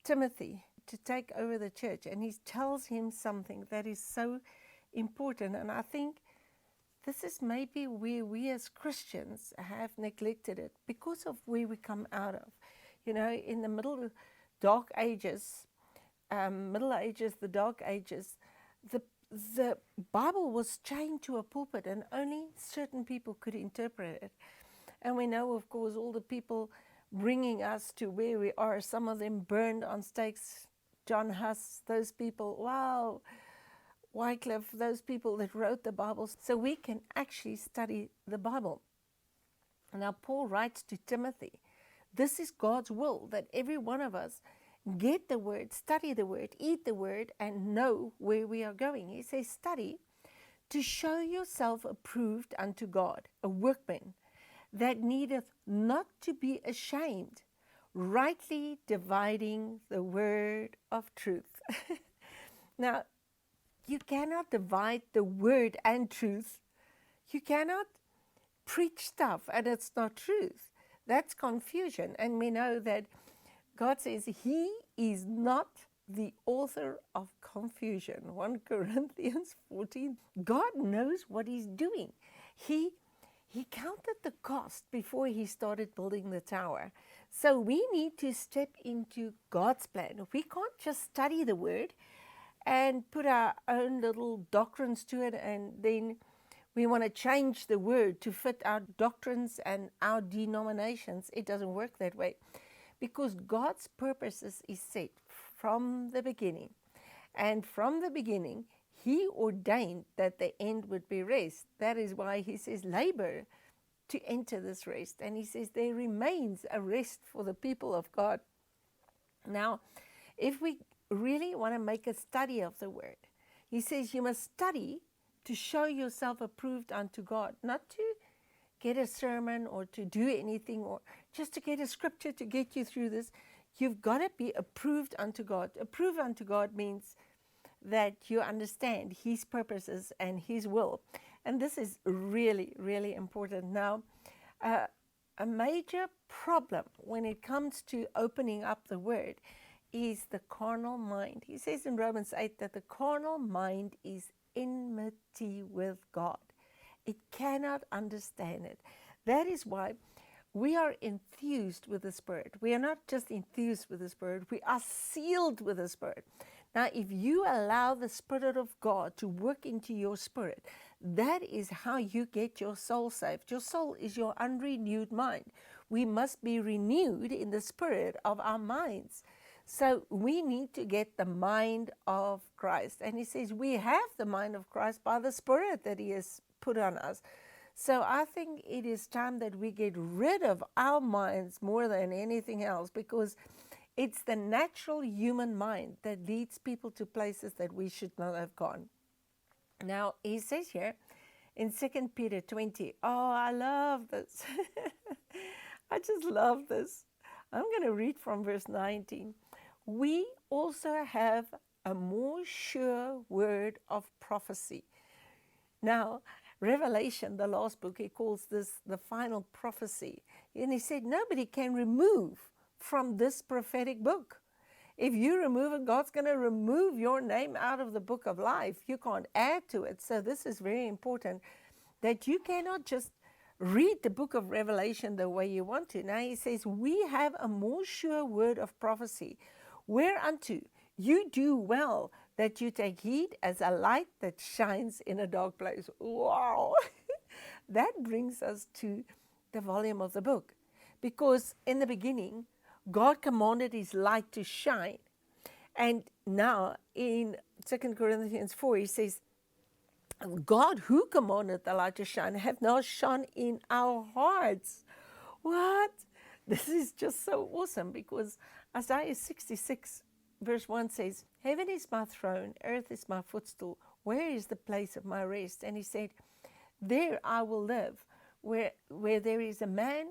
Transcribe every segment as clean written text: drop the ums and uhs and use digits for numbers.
Timothy to take over the church, and he tells him something that is so important. And I think this is maybe where we as Christians have neglected it because of where we come out of. You know, in the Dark Ages, Middle Ages, the Dark Ages, the Bible was chained to a pulpit and only certain people could interpret it. And we know, of course, all the people bringing us to where we are, some of them burned on stakes, John Huss, those people, wow, Wycliffe, those people that wrote the Bible, so we can actually study the Bible. Now, Paul writes to Timothy, this is God's will, that every one of us get the word, study the word, eat the word, and know where we are going. He says, study to show yourself approved unto God, a workman that needeth not to be ashamed, rightly dividing the word of truth. Now, you cannot divide the word and truth. You cannot preach stuff and it's not truth. That's confusion. And we know that God says he is not the author of confusion. 1 Corinthians 14. God knows what he's doing. He counted the cost before he started building the tower. So we need to step into God's plan. We can't just study the word and put our own little doctrines to it, and then we want to change the word to fit our doctrines and our denominations. It doesn't work that way, because God's purposes is set from the beginning. And from the beginning, he ordained that the end would be rest. That is why he says labor to enter this rest. And he says there remains a rest for the people of God. Now, if we really want to make a study of the word, he says you must study to show yourself approved unto God, not to get a sermon or to do anything or just to get a scripture to get you through this. You've got to be approved unto God. Approved unto God means that you understand his purposes and his will. And this is really, really important. Now, a major problem when it comes to opening up the word is the carnal mind. He says in Romans 8 that the carnal mind is enmity with God. It cannot understand it. That is why we are enthused with the Spirit. We are not just enthused with the Spirit, we are sealed with the Spirit. Now, if you allow the Spirit of God to work into your spirit, that is how you get your soul saved. Your soul is your unrenewed mind. We must be renewed in the spirit of our minds. So we need to get the mind of Christ. And he says we have the mind of Christ by the Spirit that he has put on us. So I think it is time that we get rid of our minds more than anything else, because it's the natural human mind that leads people to places that we should not have gone. Now, he says here in 2 Peter 20, oh, I love this. I just love this. I'm going to read from verse 19. We also have a more sure word of prophecy. Now, Revelation, the last book, he calls this the final prophecy. And he said nobody can remove from this prophetic book. If you remove it, God's going to remove your name out of the book of life. You can't add to it. So this is very important, that you cannot just read the book of Revelation the way you want to. Now he says, we have a more sure word of prophecy, whereunto you do well that you take heed as a light that shines in a dark place. Wow! That brings us to the volume of the book. Because in the beginning, God commanded his light to shine. And now in 2 Corinthians 4, he says, God who commanded the light to shine have now shone in our hearts. What? This is just so awesome, because Isaiah 66 verse 1 says, heaven is my throne, earth is my footstool. Where is the place of my rest? And he said, there I will live, where there is a man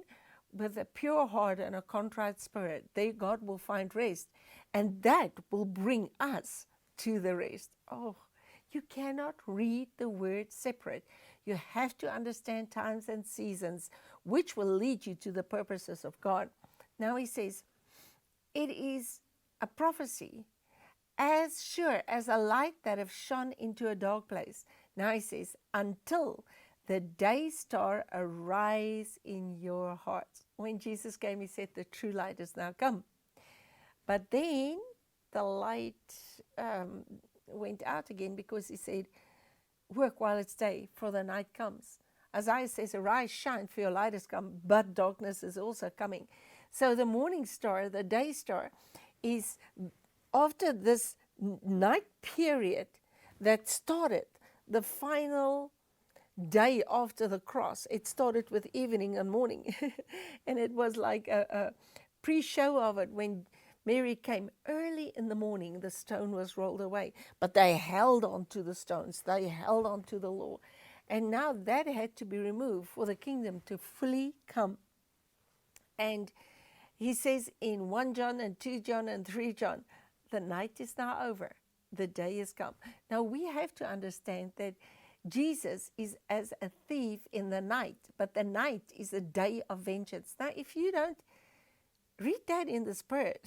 with a pure heart and a contrite spirit. There God will find rest. And that will bring us to the rest. Oh, you cannot read the word separate. You have to understand times and seasons, which will lead you to the purposes of God. Now he says, it is a prophecy, as sure as a light that have shone into a dark place. Now he says, until the day star arise in your hearts. When Jesus came, he said, the true light is now come. But then the light went out again, because he said, work while it's day, for the night comes. Isaiah says, arise, shine, for your light has come, but darkness is also coming. So the morning star, the day star, is after this night period that started the final day after the cross. It started with evening and morning. And it was like a pre-show of it. When Mary came early in the morning, the stone was rolled away. But they held on to the stones. They held on to the law. And now that had to be removed for the kingdom to fully come. And he says in 1 John and 2 John and 3 John, the night is now over. The day is come. Now we have to understand that Jesus is as a thief in the night, but the night is a day of vengeance. Now, if you don't read that in the Spirit,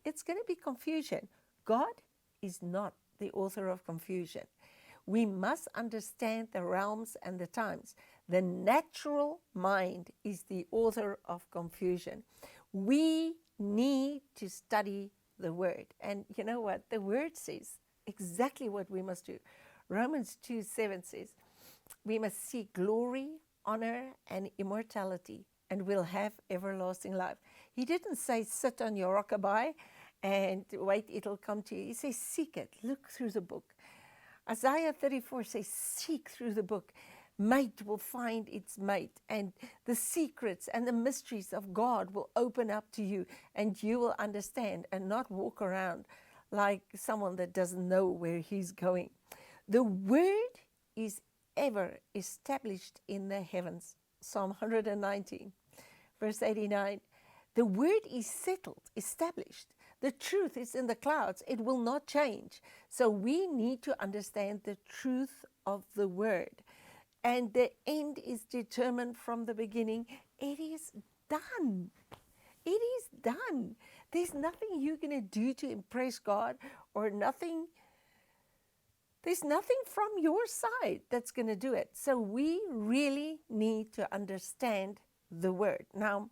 it's going to be confusion. God is not the author of confusion. We must understand the realms and the times. The natural mind is the author of confusion. We need to study the Word. And you know what? The Word says exactly what we must do. Romans 2:7 says, we must seek glory, honor, and immortality, and we'll have everlasting life. He didn't say sit on your rockabye and wait, it'll come to you. He says seek it, look through the book. Isaiah 34 says seek through the book. Mate will find its mate, and the secrets and the mysteries of God will open up to you, and you will understand and not walk around like someone that doesn't know where he's going. The Word is ever established in the heavens. Psalm 119, verse 89. The Word is settled, established. The truth is in the clouds. It will not change. So we need to understand the truth of the Word. And the end is determined from the beginning. It is done. It is done. There's nothing you're going to do to impress God, or nothing. There's nothing from your side that's going to do it. So we really need to understand the Word. Now,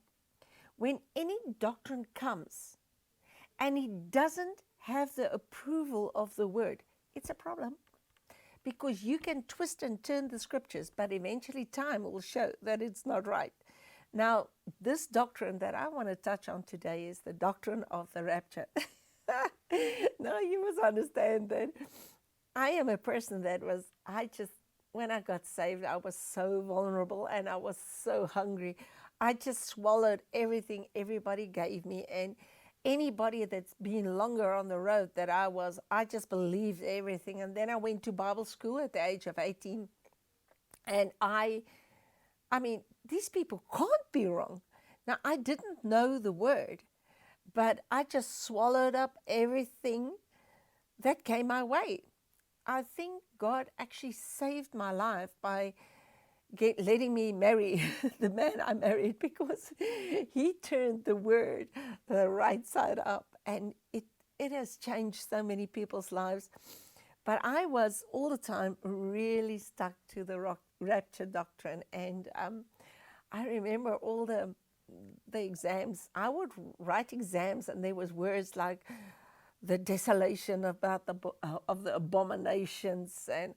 when any doctrine comes and it doesn't have the approval of the Word, it's a problem. Because you can twist and turn the scriptures, but eventually time will show that it's not right. Now, this doctrine that I want to touch on today is the doctrine of the rapture. Now, you must understand that I am a person that when I got saved, I was so vulnerable and I was so hungry. I just swallowed everything everybody gave me. And anybody that's been longer on the road that I just believed everything. And then I went to Bible school at the age of 18. And I mean, these people can't be wrong. Now, I didn't know the Word, but I just swallowed up everything that came my way. I think God actually saved my life by letting me marry the man I married, because he turned the Word the right side up, and it has changed so many people's lives. But I was all the time really stuck to the rapture doctrine, and I remember all the exams. I would write exams, and there was words like the desolation about of the abominations, and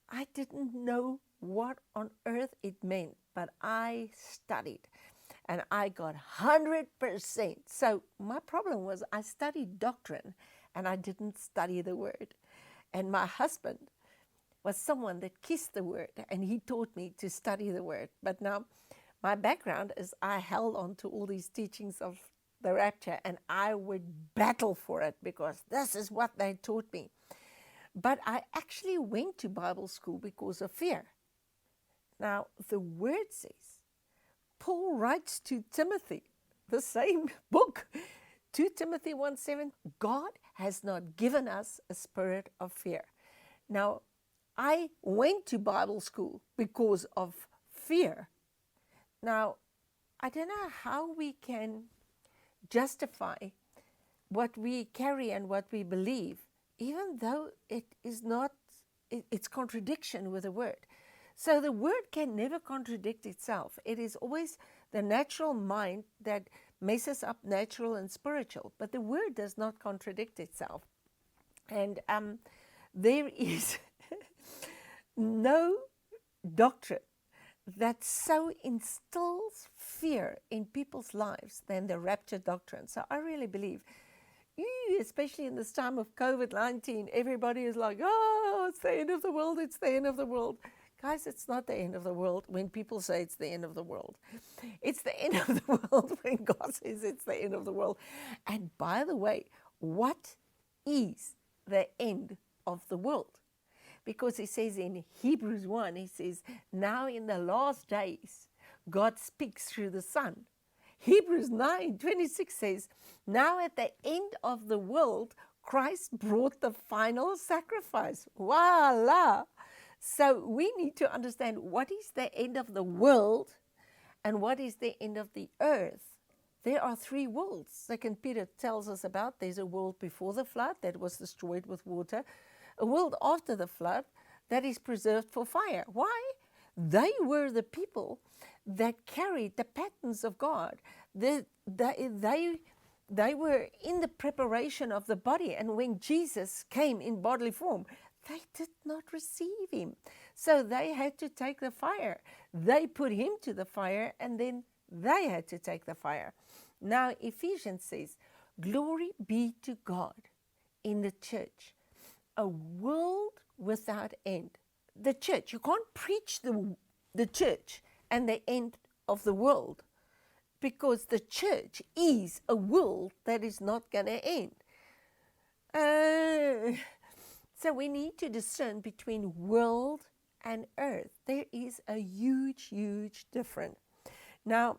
I didn't know what on earth it meant, but I studied, and I got 100%. So my problem was I studied doctrine, and I didn't study the Word. And my husband was someone that kissed the Word, and he taught me to study the Word. But now my background is I held on to all these teachings of the rapture, and I would battle for it because this is what they taught me. But I actually went to Bible school because of fear. Now, the Word says, Paul writes to Timothy, the same book, 2 Timothy 1:7, God has not given us a spirit of fear. Now, I went to Bible school because of fear. Now, I don't know how we can justify what we carry and what we believe, even though it is not, it's contradiction with the word. So the word can never contradict itself. It is always the natural mind that messes up natural and spiritual, but the word does not contradict itself. And there is no doctrine that so instills fear in people's lives than the rapture doctrine. So I really believe, especially in this time of COVID-19, everybody is like, oh, it's the end of the world, it's the end of the world. Guys, it's not the end of the world when people say it's the end of the world. It's the end of the world when God says it's the end of the world. And by the way, what is the end of the world? Because he says in Hebrews 1, he says, now in the last days, God speaks through the Son. Hebrews 9:26 says, now at the end of the world, Christ brought the final sacrifice. Voila! So we need to understand what is the end of the world and what is the end of the earth. There are three worlds. 2 Peter tells us about. There's a world before the flood that was destroyed with water, a world after the flood that is preserved for fire. Why? They were the people that carried the patterns of God. They were in the preparation of the body, and when Jesus came in bodily form, they did not receive him. So they had to take the fire. They put him to the fire, and then they had to take the fire. Now, Ephesians says, glory be to God in the church, a world without end. The church, you can't preach the church and the end of the world, because the church is a world that is not going to end. So we need to discern between world and earth. There is a huge, huge difference. Now,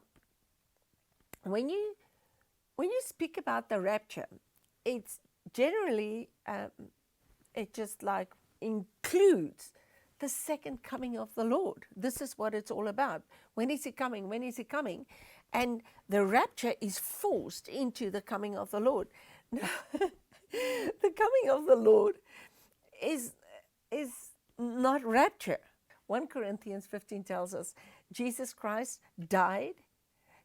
when you speak about the rapture, it's generally, it just like includes the second coming of the Lord. This is what it's all about. When is he coming? When is he coming? And the rapture is forced into the coming of the Lord. Now, the coming of the Lord is not rapture. 1 Corinthians 15 tells us Jesus Christ died,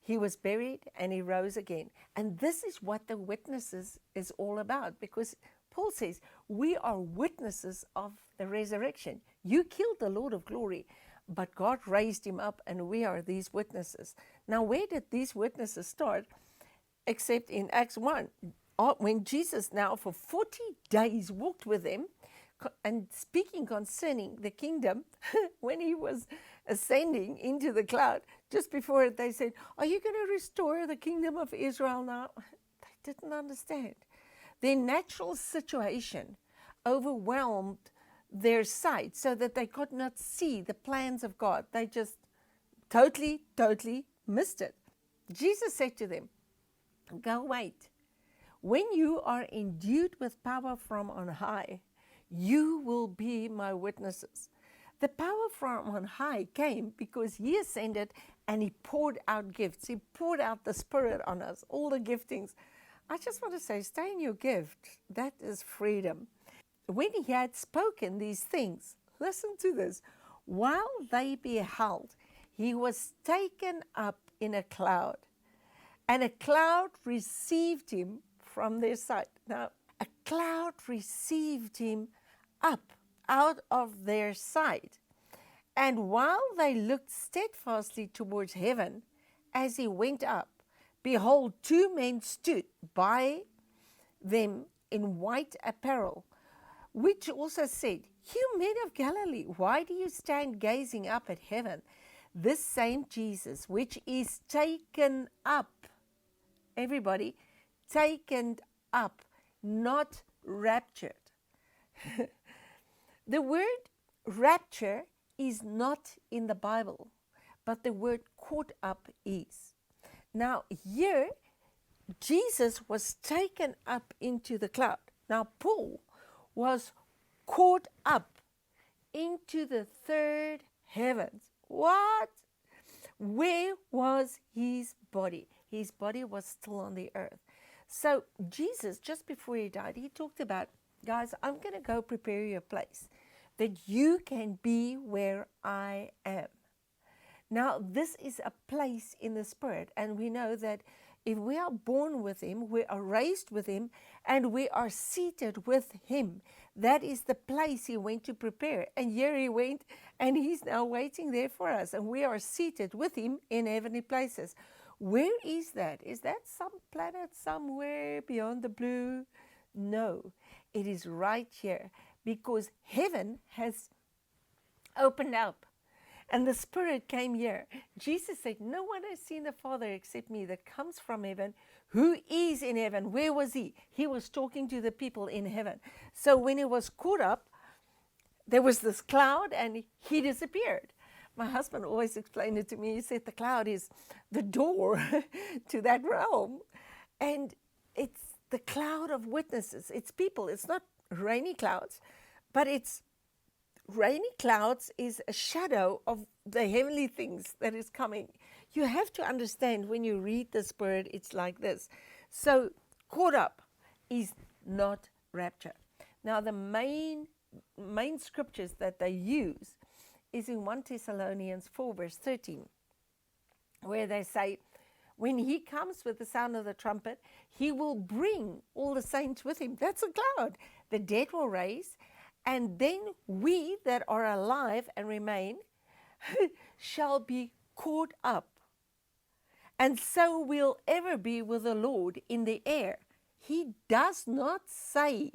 he was buried, and he rose again. And this is what the witnesses is all about, because Paul says we are witnesses of the resurrection. You killed the Lord of glory, but God raised him up, and we are these witnesses. Now, where did these witnesses start? Except in Acts 1, when Jesus now for 40 days walked with them, and speaking concerning the kingdom, when he was ascending into the cloud, just before it, they said, are you going to restore the kingdom of Israel now? They didn't understand. Their natural situation overwhelmed their sight so that they could not see the plans of God. They just totally missed it. Jesus said to them, go wait. When you are endued with power from on high, you will be my witnesses. The power from on high came because he ascended and he poured out gifts. He poured out the Spirit on us, all the giftings. I just want to say, stay in your gift. That is freedom. When he had spoken these things, listen to this. While they beheld, he was taken up in a cloud, and a cloud received him from their sight. Now, a cloud received him up out of their sight. And while they looked steadfastly towards heaven as he went up, behold, two men stood by them in white apparel, which also said, you men of Galilee, why do you stand gazing up at heaven? This same Jesus, which is taken up, everybody, taken up, not raptured. The word rapture is not in the Bible, but the word caught up is. Now here, Jesus was taken up into the cloud. Now Paul was caught up into the third heavens. What? Where was his body? His body was still on the earth. So Jesus, just before he died, he talked about, guys, I'm going to go prepare you a place that you can be where I am. Now, this is a place in the Spirit, and we know that if we are born with Him, we are raised with Him, and we are seated with Him. That is the place He went to prepare. And here He went, and He's now waiting there for us, and we are seated with Him in heavenly places. Where is that? Is that some planet somewhere beyond the blue? No, it is right here, because heaven has opened up. And the Spirit came here. Jesus said, no one has seen the Father except me that comes from heaven. Who is in heaven? Where was He? He was talking to the people in heaven. So when He was caught up, there was this cloud and He disappeared. My husband always explained it to me. He said the cloud is the door to that realm. And it's the cloud of witnesses. It's people. It's not rainy clouds, but it's rainy clouds is a shadow of the heavenly things that is coming. You have to understand when you read the Spirit, it's like this. So caught up is not rapture. Now the main scriptures that they use is in 1 Thessalonians 4 verse 13, where they say, when He comes with the sound of the trumpet, He will bring all the saints with Him. That's a cloud. The dead will raise, and then we that are alive and remain shall be caught up. And so we'll ever be with the Lord in the air. He does not say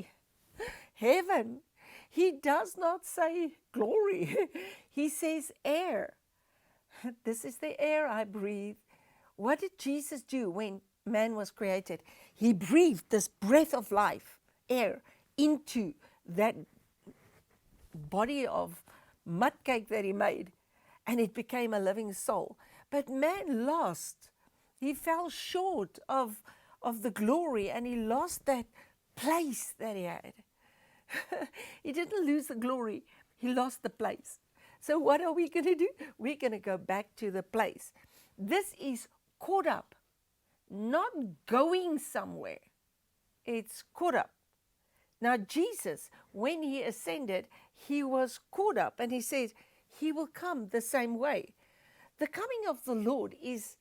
heaven. He does not say glory. He says air. This is the air I breathe. What did Jesus do when man was created? He breathed this breath of life, air, into that body of mud cake that He made, and it became a living soul. But man lost. He fell short of the glory, and he lost that place that he had. He didn't lose the glory. He lost the place. So what are we going to do? We're going to go back to the place. This is caught up, not going somewhere. It's caught up. Now, Jesus, when He ascended, He was caught up, and He says He will come the same way. The coming of the Lord is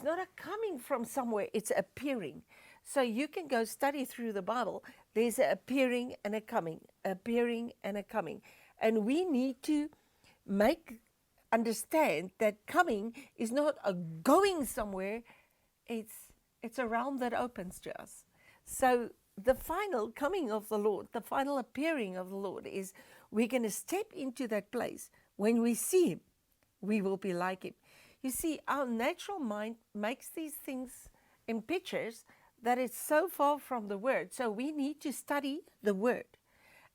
not a coming from somewhere, it's appearing. So you can go study through the Bible. There's an appearing and a coming, appearing and a coming. And we need to understand that coming is not a going somewhere, it's a realm that opens to us. So the final coming of the Lord, the final appearing of the Lord is we're going to step into that place. When we see Him, we will be like Him. You see, our natural mind makes these things in pictures that it's so far from the Word. So we need to study the Word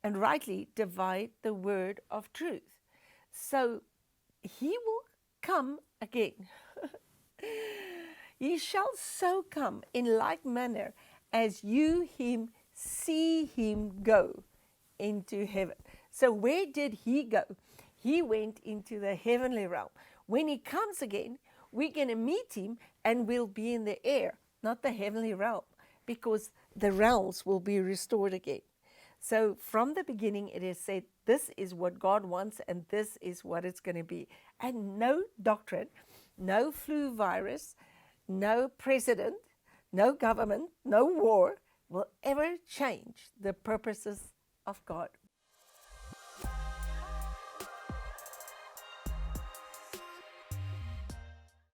and rightly divide the word of truth. So He will come again. He shall so come in like manner as you see Him go into heaven. So where did He go? He went into the heavenly realm. When He comes again, we're going to meet Him and we'll be in the air, not the heavenly realm, because the realms will be restored again. So from the beginning, it is said, this is what God wants and this is what it's going to be. And no doctrine, no flu virus, no president, no government, no war will ever change the purposes of God.